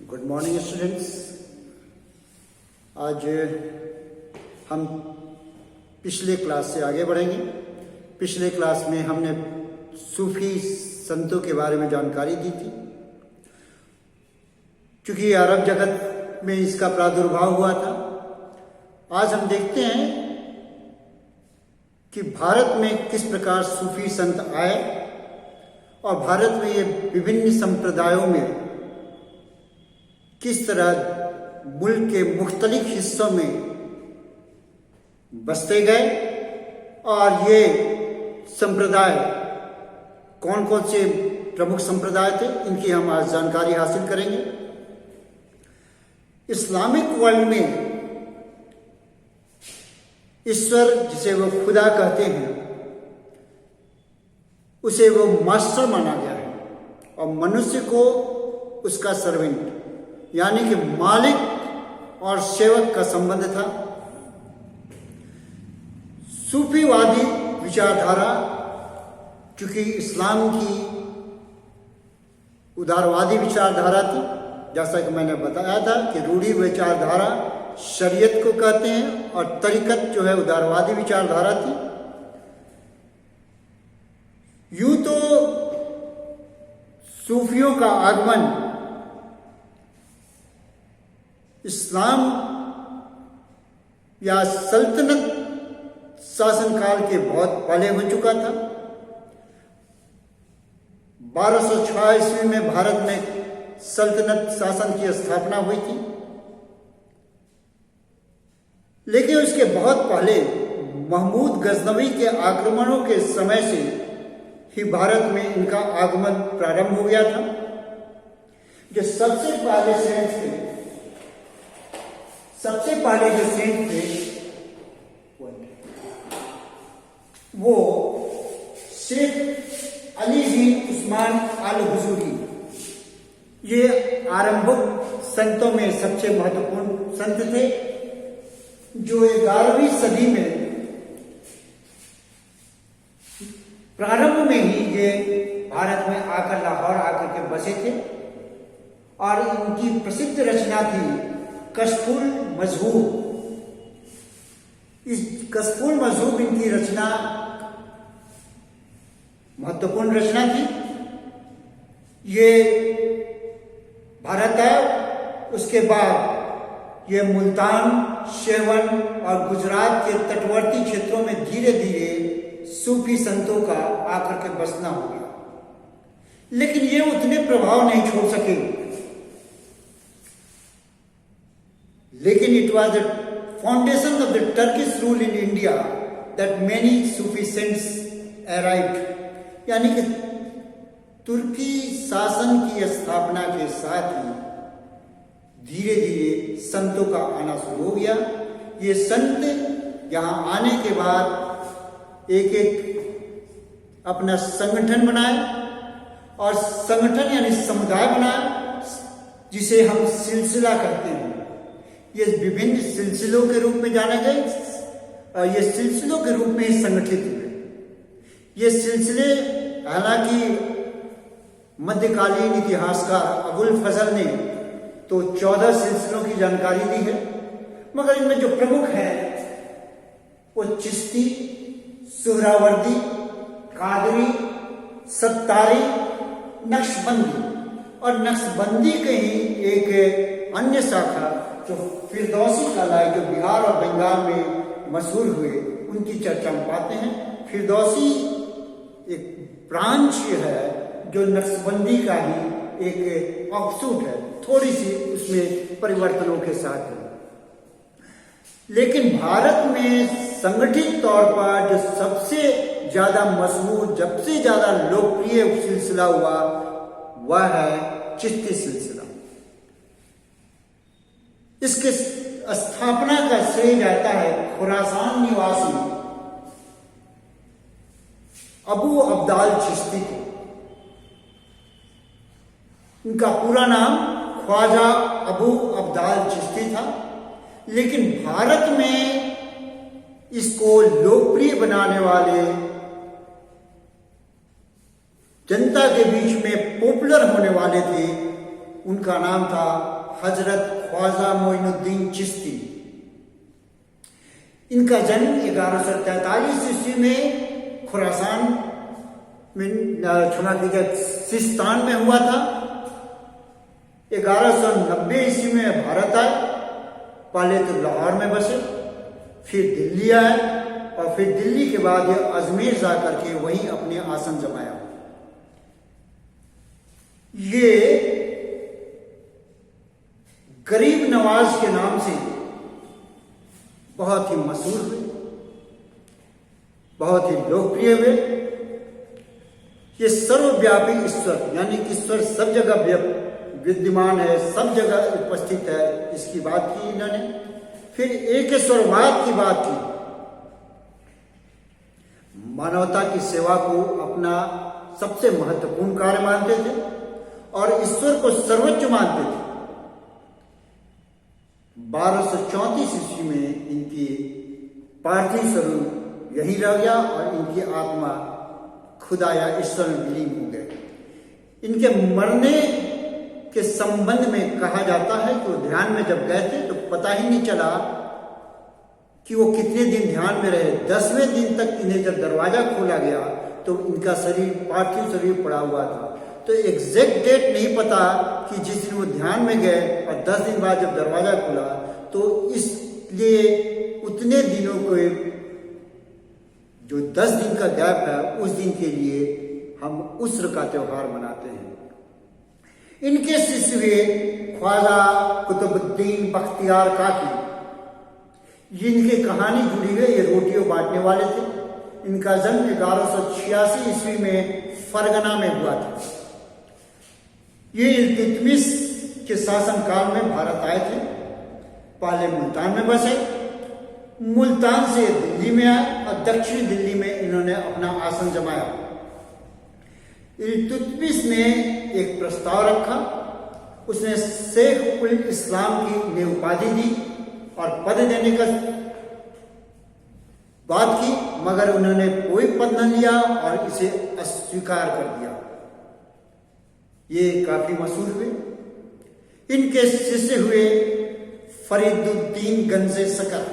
Good morning students. आज हम पिछले क्लास से आगे बढ़ेंगे। पिछले क्लास में हमने सूफी संतों के बारे में जानकारी दी थी। क्योंकि अरब जगत में इसका प्रादुर्भाव हुआ था, आज हम देखते हैं कि भारत में किस प्रकार सूफी संत आए और भारत में ये विभिन्न संप्रदायों में किस तरह मुल्क के मुख्तलिफ हिस्सों में बसते गए और ये संप्रदाय कौन कौन से प्रमुख संप्रदाय थे, इनकी हम आज जानकारी हासिल करेंगे। इस्लामिक वर्ल्ड में ईश्वर, जिसे वो खुदा कहते हैं, उसे वो मास्टर माना गया है और मनुष्य को उसका सर्वेंट यानी कि मालिक और सेवक का संबंध था। सूफीवादी विचारधारा, चूंकि इस्लाम की उदारवादी विचारधारा थी, जैसा कि मैंने बताया था कि रूढ़ी विचारधारा शरीयत को कहते हैं और तरीकत जो है उदारवादी विचारधारा थी। यूं तो सूफियों का आगमन इस्लाम या सल्तनत शासनकाल के बहुत पहले हो चुका था। 1206 ईस्वी में भारत में सल्तनत शासन की स्थापना हुई थी, लेकिन उसके बहुत पहले महमूद गजनवी के आक्रमणों के समय से ही भारत में इनका आगमन प्रारंभ हो गया था। जो सबसे पहले जो सेंट थे वो शेख अली बिन उस्मान अल हुजूरी, ये आरंभिक संतों में सबसे महत्वपूर्ण संत थे, जो 11वीं सदी में प्रारंभ में ही ये भारत में आकर लाहौर आकर के बसे थे और इनकी प्रसिद्ध रचना थी कशफुल मजहूब। इस कशफुल मजहूब इनकी रचना महत्वपूर्ण रचना थी। ये भारत है, उसके बाद ये मुल्तान, शेवन और गुजरात के तटवर्ती क्षेत्रों में धीरे धीरे सूफी संतों का आकर के बसना हो गया, लेकिन ये उतने प्रभाव नहीं छोड़ सके। लेकिन it was the foundation of the Turkish rule in India that many Sufi saints arrived, यानी कि तुर्की शासन की स्थापना के साथ ही धीरे धीरे संतों का आना शुरू हो गया। ये संत यहाँ आने के बाद एक एक अपना संगठन बनाए और संगठन यानी समुदाय बनाए, जिसे हम सिलसिला कहते हैं। ये विभिन्न सिलसिलों के रूप में जाने गए और ये सिलसिलों के रूप में ही संगठित हुए। ये सिलसिले, हालांकि मध्यकालीन इतिहासकार अबुल फजल ने तो 14 सिलसिलों की जानकारी दी है, मगर इनमें जो प्रमुख हैं वो चिश्ती, सुहरावर्दी, कादरी, सत्तारी, नक्शबंदी और नक्शबंदी के ही एक अन्य शाखा जो फिरदौसी कहलाए, जो बिहार और बंगाल में मशहूर हुए, उनकी चर्चा हम पाते हैं। फिरदौसी एक ब्रांच है जो नक्शबंदी का ही एक ऑफशूट है, थोड़ी सी उसमें परिवर्तनों के साथ है। लेकिन भारत में संगठित तौर पर जो सबसे ज्यादा मशहूर, सबसे ज्यादा लोकप्रिय सिलसिला हुआ वह है चिश्ती सिलसिला। इसके स्थापना का श्रेय जाता है खुरासान निवासी अबू अब्दाल चिश्ती को। इनका पूरा नाम ख्वाजा अबू अब्दाल चिश्ती था, लेकिन भारत में इसको लोकप्रिय बनाने वाले, जनता के बीच में पॉपुलर होने वाले थे, उनका नाम था हजरत ख्वाजा मोइनुद्दीन चिश्ती। इनका जन्म 1143 ईस्वी में खुरासान में, क्षमा कीजिए, सिस्तान में हुआ था। 1190 ईस्वी में भारत आए। पहले तो लाहौर में बसे, फिर दिल्ली आए और फिर दिल्ली के बाद ये अजमेर जाकर के वहीं अपने आसन जमाया। ये गरीब नवाज के नाम से बहुत ही मशहूर हुए, बहुत ही लोकप्रिय हुए। ये सर्वव्यापी ईश्वर, यानी कि ईश्वर सब जगह विद्यमान है, सब जगह उपस्थित है, इसकी बात की इन्होंने। फिर एकेश्वरवाद की बात की। मानवता की सेवा को अपना सबसे महत्वपूर्ण कार्य मानते थे और ईश्वर को सर्वोच्च मानते थे। 1234 ईस्वी में इनकी पार्थिव स्वरूप यहीं रह गया और इनकी आत्मा खुदा या ईश्वर में विलीन हो गए। इनके मरने के संबंध में कहा जाता है कि वो ध्यान में जब गए थे तो पता ही नहीं चला कि वो कितने दिन ध्यान में रहे। 10वें दिन तक इन्हें जब दरवाजा खोला गया तो इनका शरीर, पार्थिव शरीर पड़ा हुआ था। तो एग्जैक्ट डेट नहीं पता कि जिस दिन वो ध्यान में गए और 10 दिन बाद जब दरवाजा खुला, तो इसलिए उतने दिनों को, जो 10 दिन का गैप है, उस दिन के लिए हम उस्र का त्योहार मनाते हैं। इनके शिष्य हुए ख्वाजा कुतुबुद्दीन बख्तियार काकी, जिनकी कहानी जुड़ी है। ये रोटियों बांटने वाले थे। इनका जन्म 1186 ईस्वी में फरगना में हुआ था। ये इल्तुतमिश के शासनकाल में भारत आए थे। पहले मुल्तान में बसे, मुल्तान से दिल्ली में आए और दक्षिणी दिल्ली में इन्होंने अपना आसन जमाया। इल्तुतमिश ने एक प्रस्ताव रखा। उसने शेख उल इस्लाम की इन्हें उपाधि दी और पद देने का बात की, मगर उन्होंने कोई पद न लिया और इसे अस्वीकार कर दिया। ये काफी मशहूर हुए। इनके शिष्य हुए फरीदुद्दीन गंजे सकर।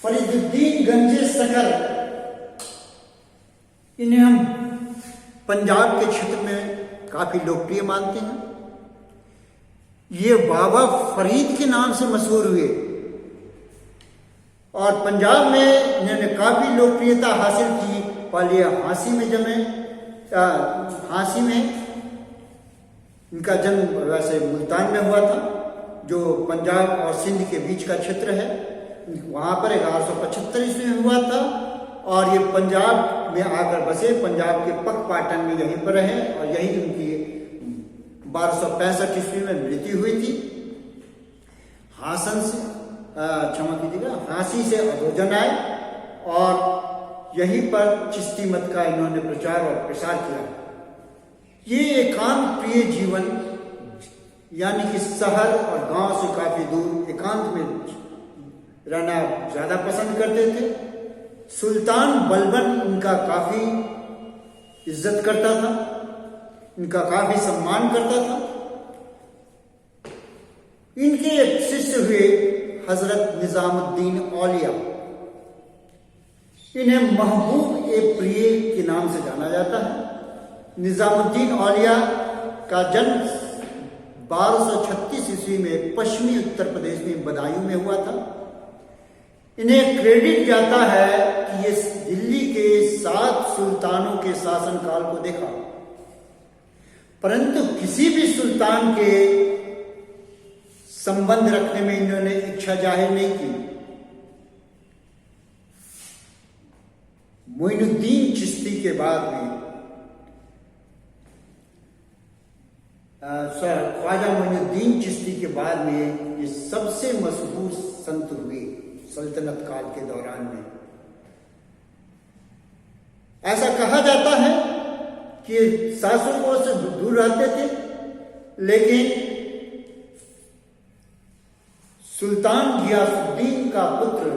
फरीदुद्दीन गंजे सकर, इन्हें हम पंजाब के क्षेत्र में काफी लोकप्रिय मानते हैं। ये बाबा फरीद के नाम से मशहूर हुए और पंजाब में इन्होंने काफी लोकप्रियता हासिल की। पहले हाँसी में जमे, हाँसी में इनका जन्म वैसे मुल्तान में हुआ था, जो पंजाब और सिंध के बीच का क्षेत्र है। वहाँ पर 1175 ईस्वी में हुआ था और ये पंजाब में आकर बसे। पंजाब के पकपाटन में यहीं पर रहे और यहीं उनकी 1265 ईस्वी में मृत्यु हुई थी। हासन से, क्षमा कीजिएगा, हाँसी से अधोजन आए और यहीं पर चिश्ती मत का इन्होंने प्रचार और प्रसार किया। ये एकांत प्रिय जीवन, यानी कि शहर और गांव से काफी दूर एकांत में रहना ज्यादा पसंद करते थे। सुल्तान बलबन इनका काफी इज्जत करता था, इनका काफी सम्मान करता था। इनके एक शिष्य हुए हजरत निजामुद्दीन औलिया। इन्हें महबूब ए प्रिय के नाम से जाना जाता है। निजामुद्दीन औलिया का जन्म 1236 ईस्वी में पश्चिमी उत्तर प्रदेश में बदायूं में हुआ था। इन्हें क्रेडिट जाता है कि ये दिल्ली के 7 सुल्तानों के शासनकाल को देखा, परंतु किसी भी सुल्तान के संबंध रखने में इन्होंने इच्छा जाहिर नहीं की। मोइनुद्दीन चिश्ती के बाद में ख्वाजा मोइनुद्दीन चिश्ती के बाद में ये सबसे मशहूर संत हुए सल्तनत काल के दौरान में। ऐसा कहा जाता है कि शासकों से दूर रहते थे, लेकिन सुल्तान गियासुद्दीन का पुत्र,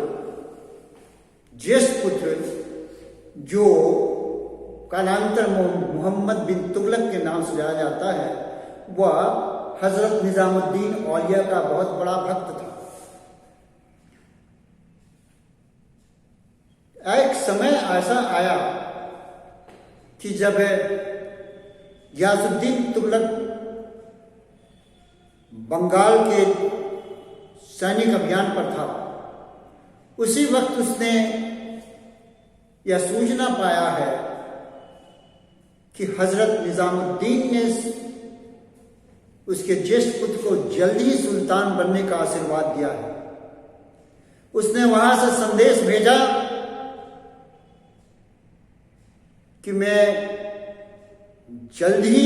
ज्येष्ठ पुत्र, जो कालांतर मोहम्मद बिन तुगलक के नाम से जाना जाता है, वह हजरत निजामुद्दीन औलिया का बहुत बड़ा भक्त था। एक समय ऐसा आया कि जब गियासुद्दीन तुगलक बंगाल के सैनिक अभियान पर था, उसी वक्त उसने यह सूचना पाया है कि हजरत निजामुद्दीन ने उसके ज्येष्ठ पुत्र को जल्द ही सुल्तान बनने का आशीर्वाद दिया है। उसने वहां से संदेश भेजा कि मैं जल्द ही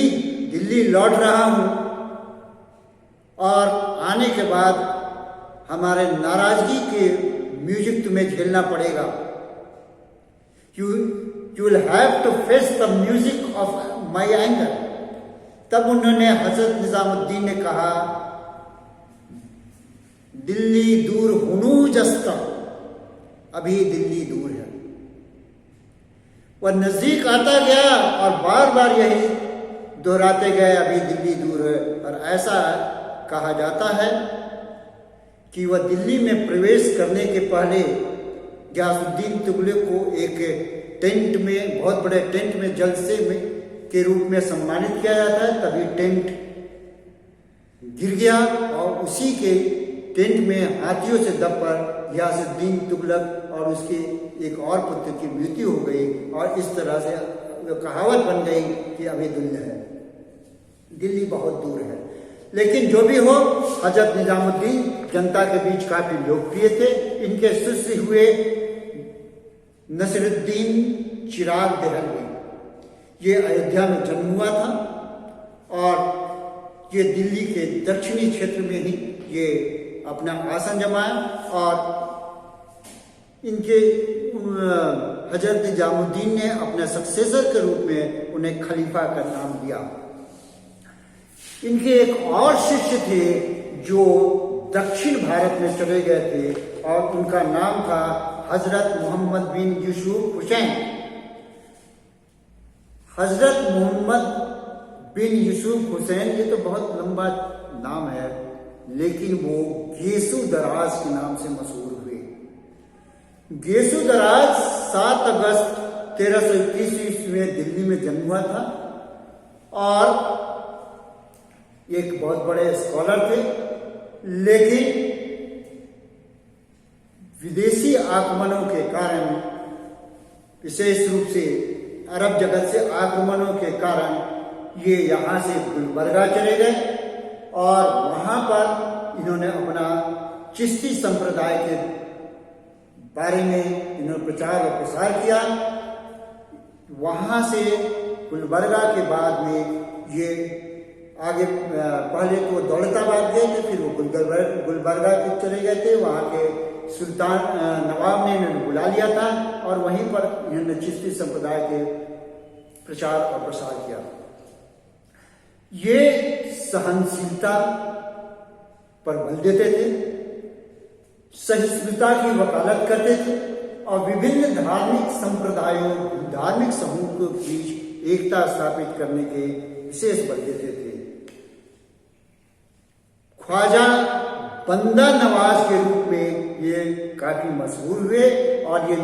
दिल्ली लौट रहा हूं और आने के बाद हमारे नाराजगी के म्यूजिक तुम्हें झेलना पड़ेगा। You will have to face the music of my anger। तब उन्होंने हजरत निजामुद्दीन ने कहा, दिल्ली दूर हुनू जस्ता, अभी दिल्ली दूर है। वह नजदीक आता गया और बार बार यही दोहराते गए, अभी दिल्ली दूर है। और ऐसा कहा जाता है कि वह दिल्ली में प्रवेश करने के पहले गियासुद्दीन तुगलक को एक टेंट में, बहुत बड़े टेंट में जलसे में के रूप में सम्मानित किया जाता है। तभी टेंट गिर गया और उसी के टेंट में हाथियों से दबकर गियासुद्दीन तुगलक और उसके एक और पुत्र की मृत्यु हो गई। और इस तरह से कहावत बन गई कि अभी दिल्ली बहुत दूर है। लेकिन जो भी हो, हजरत निजामुद्दीन जनता के बीच काफी लोकप्रिय थे। इनके शिष्य हुए नसीरुद्दीन चिराग देहलवी। ये अयोध्या में जन्म हुआ था और ये दिल्ली के दक्षिणी क्षेत्र में ही ये अपना आसन जमाया और इनके हजरत निजामुद्दीन ने अपने सक्सेसर के रूप में उन्हें खलीफा का नाम दिया। इनके एक और शिष्य थे जो दक्षिण भारत में चले गए थे और उनका नाम था हजरत मोहम्मद बिन यूसुफ हुसैन। हजरत मोहम्मद बिन यूसुफ हुसैन, ये तो बहुत लंबा नाम है, लेकिन वो गेसु दराज के नाम से मशहूर हुए। गेसु दराज 7 अगस्त 1321 ईस्वी में दिल्ली में जन्म हुआ था और एक बहुत बड़े स्कॉलर थे। लेकिन विदेशी आक्रमणों के कारण, विशेष रूप से अरब जगत से आक्रमणों के कारण ये यहाँ से गुलबर्गा चले गए और वहाँ पर इन्होंने अपना चिश्ती संप्रदाय के बारे में इन्होंने प्रचार और प्रसार किया। वहाँ से गुलबर्गा के बाद में ये आगे, पहले तो दौलताबाद गए थे, फिर वो गुलबर्गा के चले गए थे। वहाँ के सुल्तान नवाब ने इन्हें बुला लिया था और वहीं पर इन्होंने चिश्ती संप्रदाय के प्रचार और प्रसार किया। ये सहनशीलता पर बल देते थे, सहिष्णुता की वकालत करते थे और विभिन्न धार्मिक संप्रदायों, धार्मिक समूह के बीच एकता स्थापित करने के विशेष बल देते थे। ख्वाजा बंदा नवाज के रूप में ये काफी मशहूर हुए और ये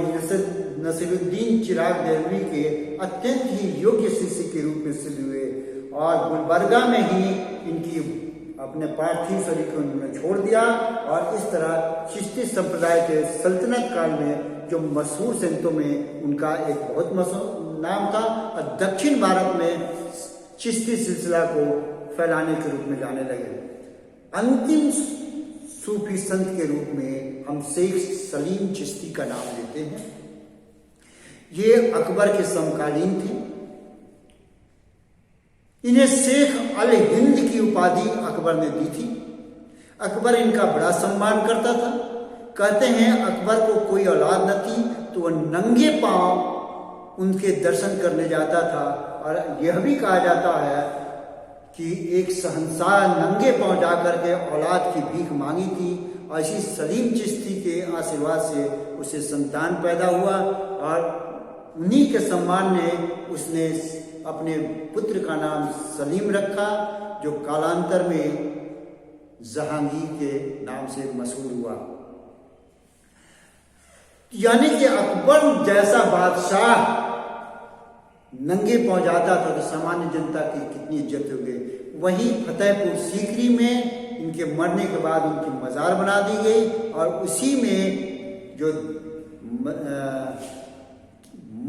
नसीरुद्दीन चिराग देहलवी के अत्यंत ही योग्य शिष्य के रूप में सिद्ध हुए और गुलबर्गा में ही इनकी अपने पार्थिव शरीर को उन्होंने छोड़ दिया। और इस तरह चिश्ती संप्रदाय के सल्तनत काल में जो मशहूर संतों में उनका एक बहुत मशहूर नाम था और दक्षिण भारत में चिश्ती सिलसिला को फैलाने के रूप में जाने लगे। अंतिम सूफी संत के रूप में हम शेख सलीम चिश्ती का नाम लेते हैं। ये अकबर के समकालीन थे। इन्हें शेख अल हिंद की उपाधि अकबर ने दी थी। अकबर इनका बड़ा सम्मान करता था। कहते हैं अकबर को कोई औलाद न थी तो वह नंगे पांव उनके दर्शन करने जाता था और यह भी कहा जाता है कि एक शहंशाह नंगे पांव जाकर के औलाद की भीख मांगी थी और इसी सलीम चिश्ती के आशीर्वाद से उसे संतान पैदा हुआ और उन्हीं के सम्मान में उसने अपने पुत्र का नाम सलीम रखा, जो कालांतर में जहांगीर के नाम से मशहूर हुआ। यानी कि अकबर जैसा बादशाह नंगे पांव जाता था तो सामान्य जनता की कितनी इज्जत हो गई। वहीं फतेहपुर सीकरी में इनके मरने के बाद उनकी मजार बना दी गई और उसी में जो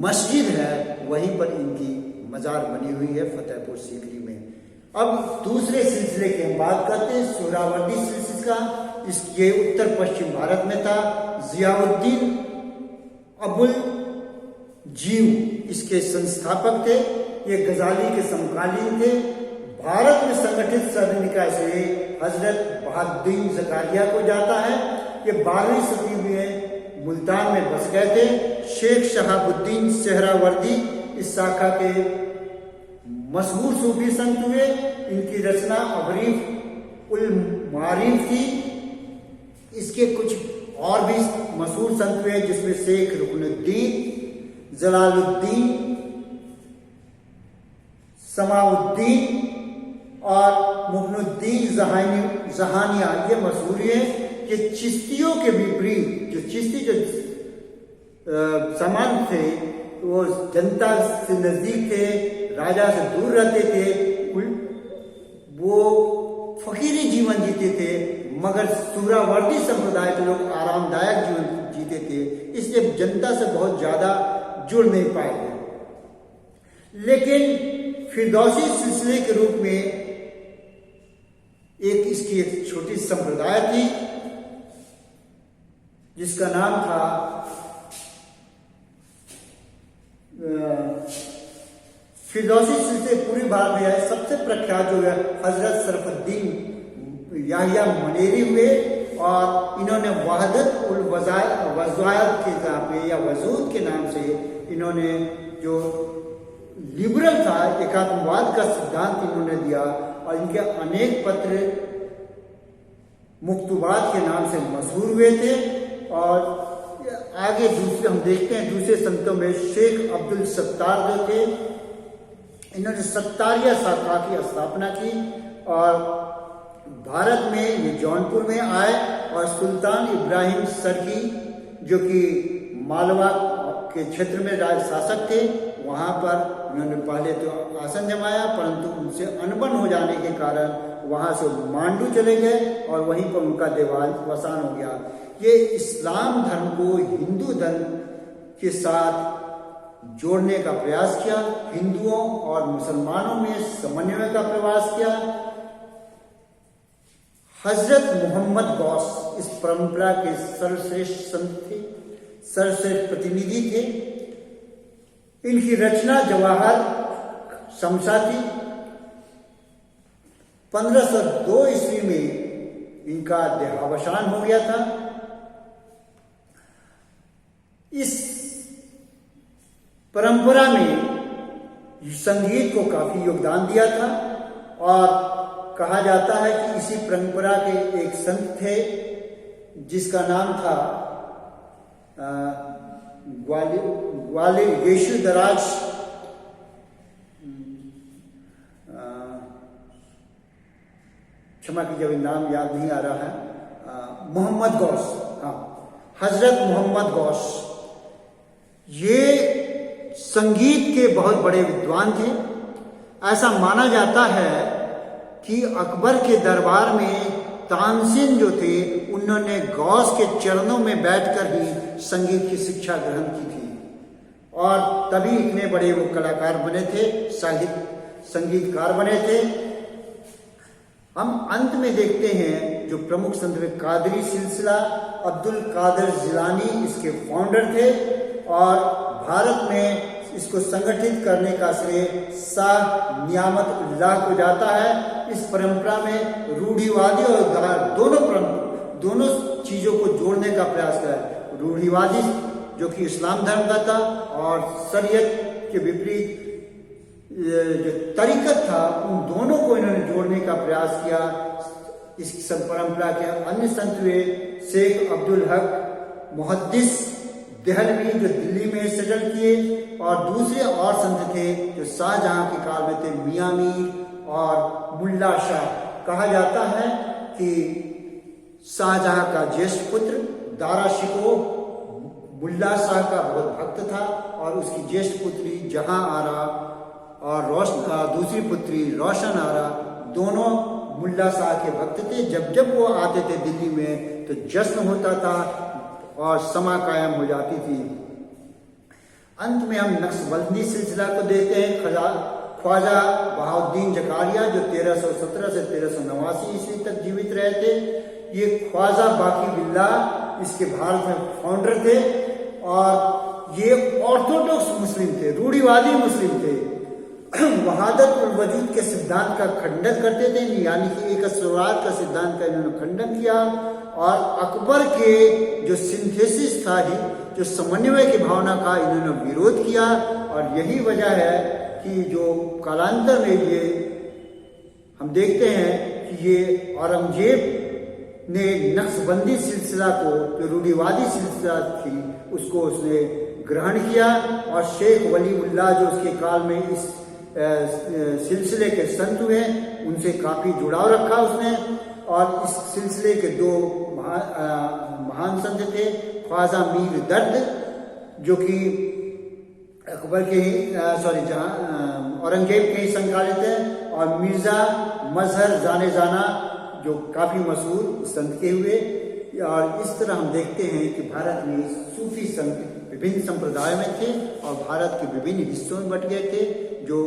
मस्जिद है वहीं पर इनकी मजार बनी हुई है फतेहपुर सीकरी में। अब दूसरे सिलसिले की हम बात करते हैं, सोहरावर्दी सिलसिले का। ये उत्तर पश्चिम भारत में था। जियाउद्दीन अबुल जीव इसके संस्थापक थे। ये गजाली के समकालीन थे। भारत में संगठित सदनिका से हजरत बहाउद्दीन जकारिया को जाता है। ये 12वीं सदी में मुल्तान में बस गए थे। शेख शहाबुद्दीन सोहरावर्दी इस शाखा के मशहूर सूफी संत हुए। इनकी रचना अबरीफ उल मारिफ थी। इसके कुछ और भी मशहूर संत हुए जिसमें शेख रुकनुद्दीन, जलालुद्दीन, समाउद्दीन और मुगनुद्दीन जहानिया, ये मशहूर है। ये चिश्तियों के विपरीत, जो चिश्ती जो समान थे वो जनता से नजदीक थे, राजा से दूर रहते थे, वो फकीरी जीवन जीते थे, मगर सोहरावर्दी संप्रदाय के लोग आरामदायक जीवन जीते थे, इसलिए जनता से बहुत ज्यादा जुड़ नहीं पाए। लेकिन फिरदौसी सिलसिले के रूप में इसकी एक छोटी संप्रदाय थी जिसका नाम था फिरदौसी सिलसिले पूरी भारत में है। सबसे प्रख्यात जो है हजरत शरफुद्दीन याहिया मनेरी हुए और इन्होंने वहदत उल वज़ायद के नाम पे या वजूद के नाम से इन्होंने जो लिबरल था, एकात्मवाद का सिद्धांत इन्होंने दिया और इनके अनेक पत्र मुक्तुबात के नाम से मशहूर हुए थे। और आगे दूसरे हम देखते हैं दूसरे संतों में शेख अब्दुल सत्तार जो थे, इन्होंने सत्तारिया शाखा की स्थापना की और भारत में ये जौनपुर में आए और सुल्तान इब्राहिम सरकी जो कि मालवा के क्षेत्र में राज शासक थे, वहाँ पर उन्होंने पहले तो आसन जमाया, परंतु उनसे अनबन हो जाने के कारण वहाँ से मांडू चले गए और वहीं पर उनका देवावसान हो गया। ये इस्लाम धर्म को हिंदू धर्म के साथ जोड़ने का प्रयास किया, हिंदुओं और मुसलमानों में समन्वय का प्रयास किया। हजरत मोहम्मद गौस इस परंपरा के सर्वश्रेष्ठ संत थे, सर्वश्रेष्ठ प्रतिनिधि थे। इनकी रचना जवाहर शमसा थी। 1502 ईस्वी में इनका देहावसान हो गया था। इस परंपरा में संगीत को काफी योगदान दिया था और कहा जाता है कि इसी परंपरा के एक संत थे जिसका नाम था ग्वालियर यीशु दराज क्षमा कीजिए नाम याद नहीं आ रहा है, मोहम्मद गौस, हाँ, हजरत मोहम्मद गौस ये संगीत के बहुत बड़े विद्वान थे। ऐसा माना जाता है कि अकबर के दरबार में तानसेन जो थे उन्होंने गौस के चरणों में बैठकर ही संगीत की शिक्षा ग्रहण की थी और तभी इतने बड़े वो कलाकार बने थे, संगीतकार बने थे। हम अंत में देखते हैं जो प्रमुख संत कादरी सिलसिला, अब्दुल कादिर जिलानी इसके फाउंडर थे और भारत में इसको संगठित करने का श्रेय शाह नियामत उल्लाह को जाता है। इस परंपरा में रूढ़िवादी और दोनों चीजों को जोड़ने का प्रयास करा। रूढ़िवादी जो कि इस्लाम धर्म का था और शरीयत के विपरीत जो तरीकत था, उन दोनों को इन्होंने जोड़ने का प्रयास किया। इस परंपरा के अन्य संत हुए शेख अब्दुल हक मुहद्दिस देहलवी जो दिल्ली में सेटल किए, और दूसरे और संत थे जो शाहजहां के काल में थे, मियां मीर और मुल्ला शाह। कहा जाता है कि शाहजहां का ज्येष्ठ पुत्र दारा शिकोह मुल्ला शाह का बहुत भक्त था और उसकी ज्येष्ठ पुत्री जहां आरा और दूसरी पुत्री रोशन आरा दोनों मुल्ला शाह के भक्त थे। जब जब वो आते थे दिल्ली में तो जश्न होता था और समा कायम हो जाती थी। अंत में हम नक्शबंदी सिलसिला को देखते हैं। ख्वाजा बहाउद्दीन जकारिया जो 1317 से 1389 ईस्वी तक जीवित रहे थे। ये ख्वाजा बाकी बिल्लाह इसके भारत में फाउंडर थे और ये ऑर्थोडॉक्स मुस्लिम थे, रूढ़िवादी मुस्लिम थे। वहादत उल वजूद के सिद्धांत का खंडन करते थे, यानी कि एक स्वराज का सिद्धांत का इन्होंने खंडन किया और अकबर के जो सिंथेसिस था ही, जो समन्वय की भावना का इन्होंने विरोध किया। और यही वजह है कि जो कालांतर में ये हम देखते हैं कि ये औरंगजेब ने नक्शबंदी सिलसिला को, जो रूढ़िवादी सिलसिला थी, उसको उसने ग्रहण किया और शेख वलीउल्लाह जो उसके काल में इस सिलसिले के संत हुए उनसे काफी जुड़ाव रखा उसने। और इस सिलसिले के दो महान संत थे, ख्वाजा मीर दर्द जो कि अकबर के औरंगजेब के ही संकालित है, और मिर्जा मजहर जाने जाना जो काफी मशहूर संत के हुए। और इस तरह हम देखते हैं कि भारत में सूफी संत विभिन्न संप्रदाय में थे और भारत के विभिन्न हिस्सों में बट गए थे, जो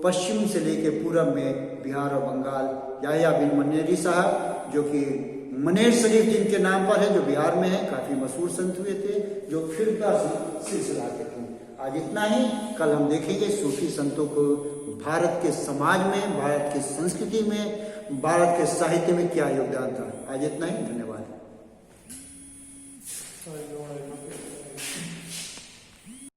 पश्चिम से लेकर पूरब में बिहार और बंगाल। याह्या बिन मनेरी साहब जो कि मनेर शरीफ जिनके नाम पर है, जो बिहार में है, काफी मशहूर संत हुए थे जो फिरका सिलसिला के थे। आज इतना ही। कल हम देखेंगे सूफी संतों को भारत के समाज में, भारत की संस्कृति में, भारत के साहित्य में क्या योगदान था। आज इतना ही। धन्यवाद।